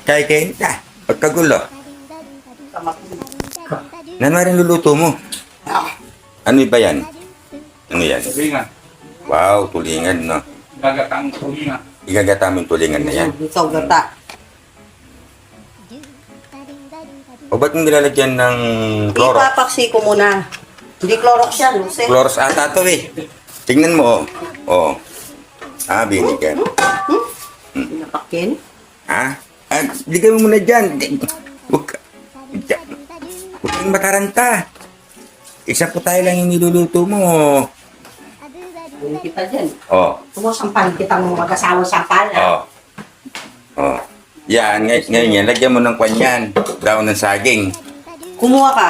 Kay, pagkagulo. Kamakin. Ano rin luluto mo? Ano ba yan? Ano yan? Tulingan. Wow, tulingan, no? Gagatang tulingan. Igagata mo yung tulingan na yan. Ikaw, gata. O ba't mo nilalagyan ng Clorox? Ipapaksi ko muna. Hindi Clorox yan, Lucy. Clorox ata to eh. Tingnan mo, oh. Binigyan. Pinapakin. Ligay mo muna dyan. Huwag kang mataranta. Isa po tayo lang yung niluluto mo. Hindi kita dyan. Oh, Sumusampal kita ng mag-asawa sampal. oh. Yan, ngayon yan. Lagyan mo ng kwan yan. Daon ng saging. Kumuha ka.